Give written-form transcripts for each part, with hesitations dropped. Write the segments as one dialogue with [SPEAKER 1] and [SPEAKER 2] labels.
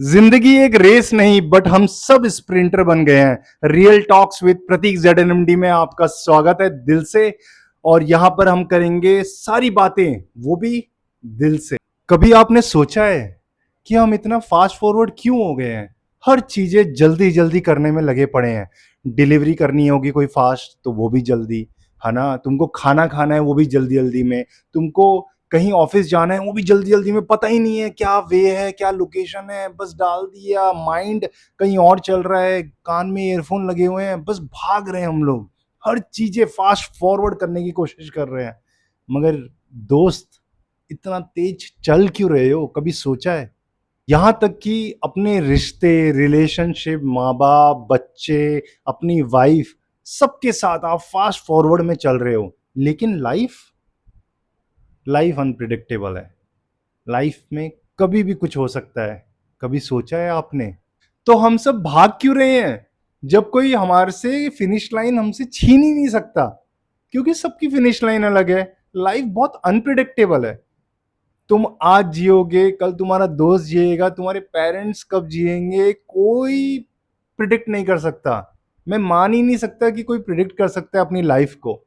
[SPEAKER 1] जिंदगी एक रेस नहीं बट हम सब स्प्रिंटर बन गए हैं। Real talks with Prateek ZNMD में आपका स्वागत है दिल से। और यहां पर हम करेंगे सारी बातें, वो भी दिल से। कभी आपने सोचा है कि हम इतना फास्ट फॉरवर्ड क्यों हो गए हैं? हर चीजें जल्दी जल्दी करने में लगे पड़े हैं। डिलीवरी करनी होगी कोई फास्ट तो वो भी जल्दी, है ना? तुमको खाना खाना है वो भी जल्दी जल्दी में। तुमको कहीं ऑफिस जाना है वो भी जल्दी जल्दी में। पता ही नहीं है क्या वे है, क्या लोकेशन है, बस डाल दिया, माइंड कहीं और चल रहा है, कान में ईयरफोन लगे हुए हैं, बस भाग रहे हैं हम लोग। हर चीजें फास्ट फॉरवर्ड करने की कोशिश कर रहे हैं। मगर दोस्त, इतना तेज चल क्यों रहे हो? कभी सोचा है? यहाँ तक कि अपने रिश्ते, रिलेशनशिप, माँ बाप, बच्चे, अपनी वाइफ, सबके साथ आप फास्ट फॉरवर्ड में चल रहे हो। लेकिन लाइफ लाइफ अनप्रिडिक्टेबल है। लाइफ में कभी भी कुछ हो सकता है। कभी सोचा है आपने? तो हम सब भाग क्यों रहे हैं जब कोई हमारे से फिनिश लाइन हमसे छीन ही नहीं सकता? क्योंकि सबकी फिनिश लाइन अलग है। लाइफ बहुत अनप्रिडिक्टेबल है। तुम आज जियोगे, कल तुम्हारा दोस्त जिएगा, तुम्हारे पेरेंट्स कब जिएंगे, कोई प्रिडिक्ट नहीं कर सकता। मैं मान ही नहीं सकता कि कोई प्रिडिक्ट कर सकता है अपनी लाइफ को।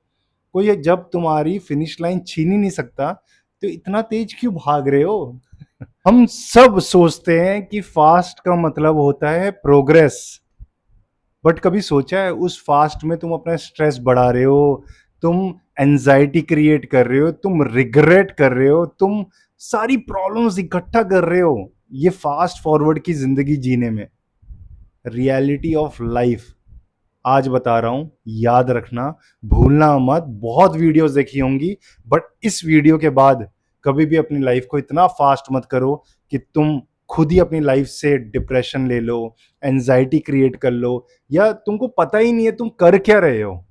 [SPEAKER 1] कोई जब तुम्हारी फिनिश लाइन छीन ही नहीं सकता तो इतना तेज क्यों भाग रहे हो? हम सब सोचते हैं कि फास्ट का मतलब होता है प्रोग्रेस। बट कभी सोचा है उस फास्ट में तुम अपना स्ट्रेस बढ़ा रहे हो, तुम एंजाइटी क्रिएट कर रहे हो, तुम रिग्रेट कर रहे हो, तुम सारी प्रॉब्लम्स इकट्ठा कर रहे हो ये फास्ट फॉरवर्ड की जिंदगी जीने में। रियलिटी ऑफ लाइफ आज बता रहा हूं, याद रखना, भूलना मत। बहुत वीडियोस देखी होंगी बट इस वीडियो के बाद कभी भी अपनी लाइफ को इतना फास्ट मत करो कि तुम खुद ही अपनी लाइफ से डिप्रेशन ले लो, एंजाइटी क्रिएट कर लो, या तुमको पता ही नहीं है तुम कर क्या रहे हो।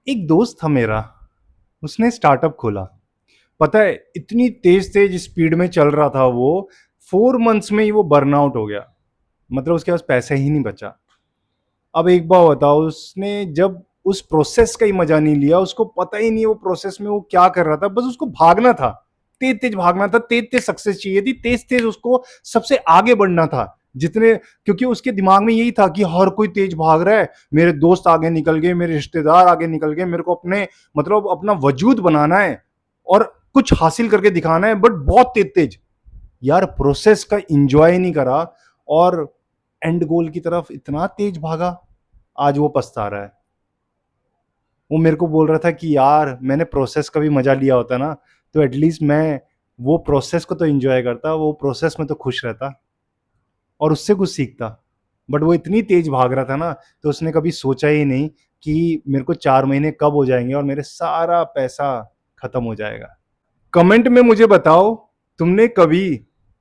[SPEAKER 1] एक दोस्त था मेरा, उसने स्टार्टअप खोला। पता है इतनी तेज तेज स्पीड में चल रहा था वो, 4 मंथ्स में ही वो बर्नआउट हो गया। मतलब उसके पास पैसे ही नहीं बचा। अब एक बार बताओ, उसने जब उस प्रोसेस का ही मजा नहीं लिया, उसको पता ही नहीं वो प्रोसेस में वो क्या कर रहा था, बस उसको भागना था, तेज तेज भागना था, तेज तेज सक्सेस चाहिए थी, तेज तेज उसको सबसे आगे बढ़ना था। जितने, क्योंकि उसके दिमाग में यही था कि हर कोई तेज भाग रहा है, मेरे दोस्त आगे निकल गए, मेरे रिश्तेदार आगे निकल गए, मेरे को अपने मतलब अपना वजूद बनाना है और कुछ हासिल करके दिखाना है, बट बहुत तेज तेज। यार प्रोसेस का इंजॉय नहीं करा और एंड गोल की तरफ इतना तेज भागा। आज वो पछता रहा है। वो मेरे को बोल रहा था कि यार मैंने प्रोसेस का भी मजा लिया होता ना, तो एटलीस्ट मैं वो प्रोसेस को तो एंजॉय करता, वो प्रोसेस में तो खुश रहता और उससे कुछ सीखता। बट वो इतनी तेज भाग रहा था ना, तो उसने कभी सोचा ही नहीं कि मेरे को 4 महीने कब हो जाएंगे और मेरे सारा पैसा खत्म हो जाएगा। कमेंट में मुझे बताओ, तुमने कभी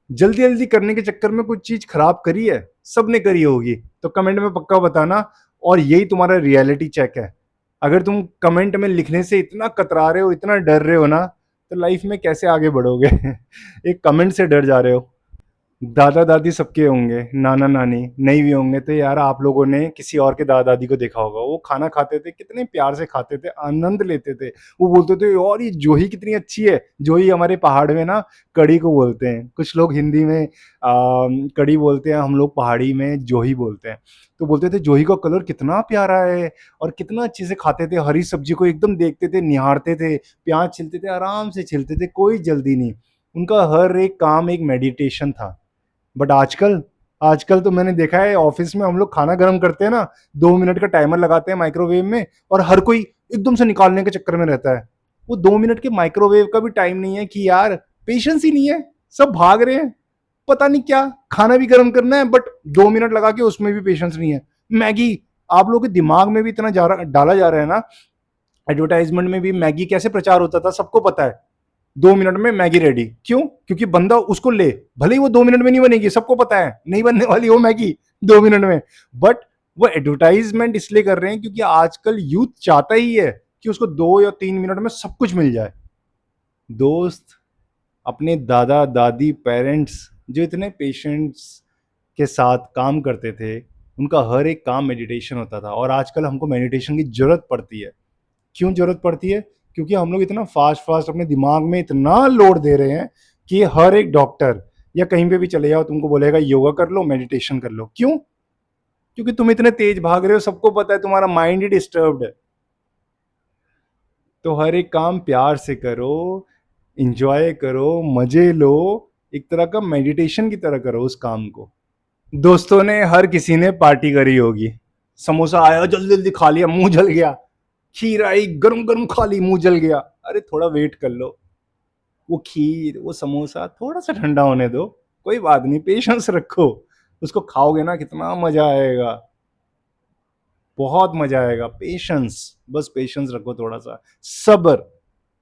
[SPEAKER 1] जल्दी जल्दी करने के चक्कर में कुछ चीज खराब करी है? सबने करी होगी, तो कमेंट में पक्का बताना। और यही तुम्हारा रियलिटी चेक है। अगर तुम कमेंट में लिखने से इतना कतरा रहे हो, इतना डर रहे हो ना, तो लाइफ में कैसे आगे बढ़ोगे? एक कमेंट से डर जा रहे हो। दादा दादी सबके होंगे, नाना नानी नहीं भी होंगे तो यार आप लोगों ने किसी और के दादा दादी को देखा होगा। वो खाना खाते थे, कितने प्यार से खाते थे, आनंद लेते थे। वो बोलते थे और ये जोही कितनी अच्छी है। जोही हमारे पहाड़ में ना कड़ी को बोलते हैं, कुछ लोग हिंदी में कड़ी बोलते हैं, हम लोग पहाड़ी में जोही बोलते हैं। तो बोलते थे जोही का कलर कितना प्यारा है, और कितना अच्छे से खाते थे। हरी सब्जी को एकदम देखते थे, निहारते थे, प्याज छिलते थे, आराम से छिलते थे, कोई जल्दी नहीं। उनका हर एक काम एक मेडिटेशन था। बट आजकल, आजकल तो मैंने देखा है ऑफिस में हम लोग खाना गर्म करते हैं ना, 2 मिनट का टाइमर लगाते हैं माइक्रोवेव में, और हर कोई एकदम से निकालने के चक्कर में रहता है। वो 2 मिनट के माइक्रोवेव का भी टाइम नहीं है कि यार, पेशेंस ही नहीं है। सब भाग रहे हैं, पता नहीं क्या। खाना भी गर्म करना है बट 2 मिनट लगा के, उसमें भी पेशेंस नहीं है। मैगी, आप लोगों के दिमाग में भी इतना डाला जा रहा है ना। एडवर्टाइजमेंट में भी मैगी कैसे प्रचार होता था सबको पता है। 2 मिनट में मैगी रेडी, क्यों? क्योंकि बंदा उसको ले, भले ही वो 2 मिनट में नहीं बनेगी, सबको पता है नहीं बनने वाली वो मैगी 2 मिनट में। बट वो एडवर्टाइजमेंट इसलिए कर रहे हैं क्योंकि आजकल यूथ चाहता ही है कि उसको 2 या 3 मिनट में सब कुछ मिल जाए। दोस्त, अपने दादा दादी पेरेंट्स जो इतने पेशेंट्स के साथ काम करते थे, उनका हर एक काम मेडिटेशन होता था, और आजकल हमको मेडिटेशन की जरूरत पड़ती है। क्यों जरूरत पड़ती है? क्योंकि हम लोग इतना फास्ट फास्ट अपने दिमाग में इतना लोड दे रहे हैं कि हर एक डॉक्टर, या कहीं पे भी चले जाओ तुमको बोलेगा योगा कर लो, मेडिटेशन कर लो। क्यों? क्योंकि तुम इतने तेज भाग रहे हो, सबको पता है तुम्हारा माइंड ही डिस्टर्ब्ड है। तो हर एक काम प्यार से करो, इंजॉय करो, मजे लो, एक तरह का मेडिटेशन की तरह करो उस काम को। दोस्तों ने हर किसी ने पार्टी करी होगी। समोसा आया, जल्दी जल्दी खा लिया, मुंह जल गया। खीर आई, गरम गरम खा ली, मुंह जल गया। अरे थोड़ा वेट कर लो, वो खीर वो समोसा थोड़ा सा ठंडा होने दो, कोई बात नहीं, पेशेंस रखो। उसको खाओगे ना, कितना मजा आएगा, बहुत मजा आएगा। पेशेंस, बस पेशेंस रखो थोड़ा सा। सब्र,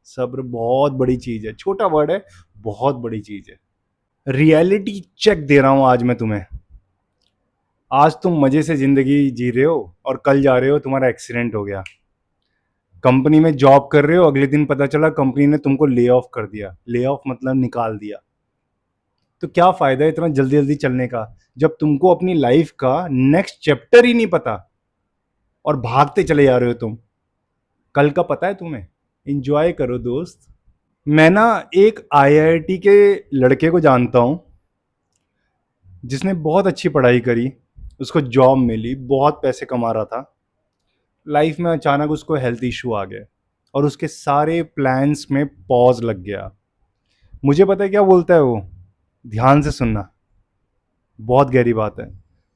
[SPEAKER 1] सब्र बहुत बड़ी चीज है, छोटा वर्ड है, बहुत बड़ी चीज है। रियलिटी चेक दे रहा हूं आज मैं तुम्हें। आज तुम मजे से जिंदगी जी रहे हो और कल जा रहे हो तुम्हारा एक्सीडेंट हो गया। कंपनी में जॉब कर रहे हो, अगले दिन पता चला कंपनी ने तुमको ले ऑफ कर दिया। ले ऑफ मतलब निकाल दिया। तो क्या फायदा है इतना जल्दी जल्दी चलने का, जब तुमको अपनी लाइफ का नेक्स्ट चैप्टर ही नहीं पता और भागते चले जा रहे हो तुम। कल का पता है तुम्हें? इंजॉय करो दोस्त। मैं ना एक आईआईटी के लड़के को जानता हूं, जिसने बहुत अच्छी पढ़ाई करी, उसको जॉब मिली, बहुत पैसे कमा रहा था। लाइफ में अचानक उसको हेल्थ इशू आ गए और उसके सारे प्लान्स में पॉज लग गया। मुझे पता है क्या बोलता है वो, ध्यान से सुनना, बहुत गहरी बात है।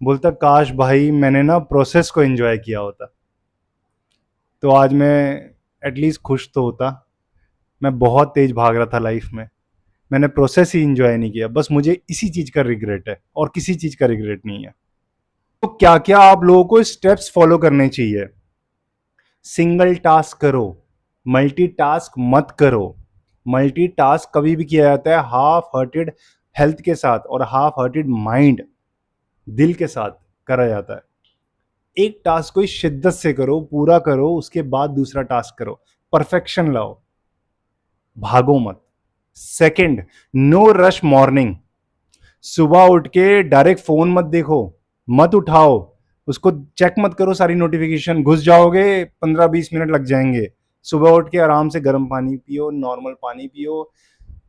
[SPEAKER 1] बोलता काश भाई मैंने ना प्रोसेस को एंजॉय किया होता, तो आज मैं एटलीस्ट खुश तो होता। मैं बहुत तेज भाग रहा था लाइफ में, मैंने प्रोसेस ही एंजॉय नहीं किया। बस मुझे इसी चीज़ का रिग्रेट है और किसी चीज़ का रिग्रेट नहीं है। तो क्या क्या आप लोगों को स्टेप्स फॉलो करने चाहिए? सिंगल टास्क करो, मल्टीटास्क मत करो। मल्टीटास्क कभी भी किया जाता है हाफ हार्टेड हेल्थ के साथ और हाफ हार्टेड माइंड, दिल के साथ करा जाता है। एक टास्क को शिद्दत से करो, पूरा करो, उसके बाद दूसरा टास्क करो, परफेक्शन लाओ, भागो मत। Second, no rush morning. सुबह उठ के डायरेक्ट फोन मत देखो, मत उठाओ, उसको चेक मत करो, सारी नोटिफिकेशन घुस जाओगे, 15-20 मिनट लग जाएंगे। सुबह उठ के आराम से गर्म पानी पियो, नॉर्मल पानी पियो,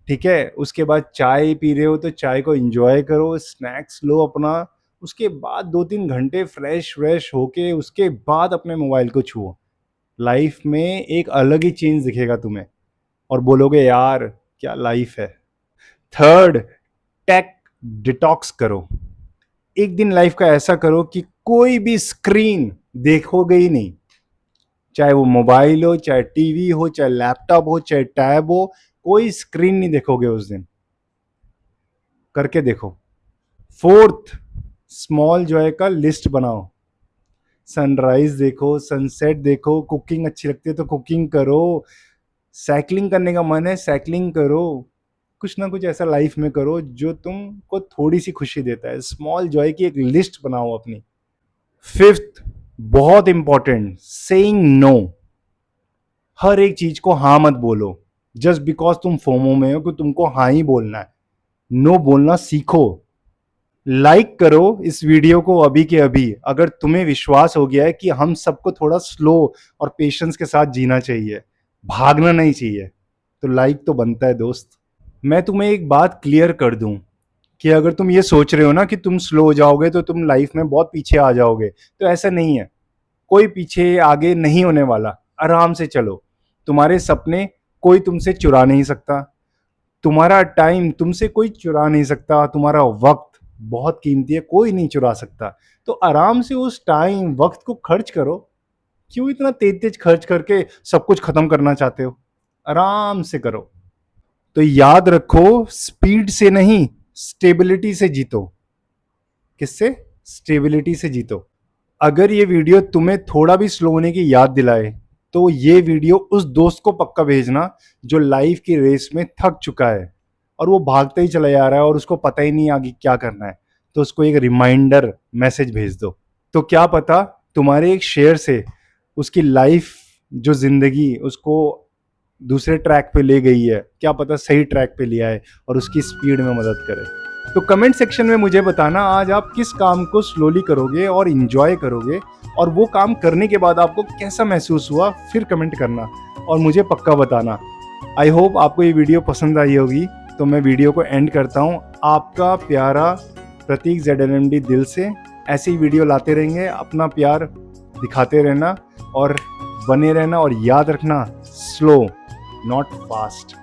[SPEAKER 1] ठीक है। उसके बाद चाय पी रहे हो तो चाय को एंजॉय करो, स्नैक्स लो अपना। उसके बाद 2-3 घंटे फ्रेश व्रेश होके उसके बाद अपने मोबाइल को छुओ। लाइफ में एक अलग ही चेंज दिखेगा तुम्हें और बोलोगे यार क्या लाइफ है। थर्ड, टेक डिटॉक्स करो। एक दिन लाइफ का ऐसा करो कि कोई भी स्क्रीन देखोगे ही नहीं, चाहे वो मोबाइल हो, चाहे टीवी हो, चाहे लैपटॉप हो, चाहे टैब हो, कोई स्क्रीन नहीं देखोगे उस दिन। करके देखो। फोर्थ, स्मॉल जॉय का लिस्ट बनाओ। सनराइज देखो, सनसेट देखो, कुकिंग अच्छी लगती है तो कुकिंग करो, साइकिलिंग करने का मन है साइकिलिंग करो, कुछ ना कुछ ऐसा लाइफ में करो जो तुमको थोड़ी सी खुशी देता है। स्मॉल जॉय की एक लिस्ट बनाओ अपनी। फिफ्थ, बहुत इंपॉर्टेंट, सेइंग नो। हर एक चीज को हाँ मत बोलो जस्ट बिकॉज तुम फोमो में हो कि तुमको हाँ ही बोलना है। नो बोलना सीखो। लाइक करो इस वीडियो को अभी के अभी अगर तुम्हें विश्वास हो गया है कि हम सबको थोड़ा स्लो और पेशेंस के साथ जीना चाहिए, भागना नहीं चाहिए, तो लाइक तो बनता है दोस्त। मैं तुम्हें एक बात क्लियर कर दूं कि अगर तुम ये सोच रहे हो ना कि तुम स्लो हो जाओगे तो तुम लाइफ में बहुत पीछे आ जाओगे, तो ऐसा नहीं है। कोई पीछे आगे नहीं होने वाला, आराम से चलो। तुम्हारे सपने कोई तुमसे चुरा नहीं सकता, तुम्हारा टाइम तुमसे कोई चुरा नहीं सकता, तुम्हारा वक्त बहुत कीमती है, कोई नहीं चुरा सकता। तो आराम से उस टाइम वक्त को खर्च करो। क्यों इतना तेज तेज खर्च करके सब कुछ खत्म करना चाहते हो? आराम से करो। तो याद रखो, स्पीड से नहीं, स्टेबिलिटी से जीतो। किससे? स्टेबिलिटी से जीतो। अगर ये वीडियो तुम्हें थोड़ा भी स्लो होने की याद दिलाए तो ये वीडियो उस दोस्त को पक्का भेजना जो लाइफ की रेस में थक चुका है और वो भागते ही चला जा रहा है और उसको पता ही नहीं आगे क्या करना है। तो उसको एक रिमाइंडर मैसेज भेज दो। तो क्या पता तुम्हारे एक शेयर से उसकी लाइफ, जो जिंदगी उसको दूसरे ट्रैक पे ले गई है, क्या पता सही ट्रैक पे ले आए और उसकी स्पीड में मदद करे। तो कमेंट सेक्शन में मुझे बताना आज आप किस काम को स्लोली करोगे और इंजॉय करोगे, और वो काम करने के बाद आपको कैसा महसूस हुआ फिर कमेंट करना और मुझे पक्का बताना। आई होप आपको ये वीडियो पसंद आई होगी। तो मैं वीडियो को एंड करता हूँ। आपका प्यारा प्रतीक ZNMD दिल से ऐसी वीडियो लाते रहेंगे। अपना प्यार दिखाते रहना और बने रहना, और याद रखना, स्लो नॉट फास्ट।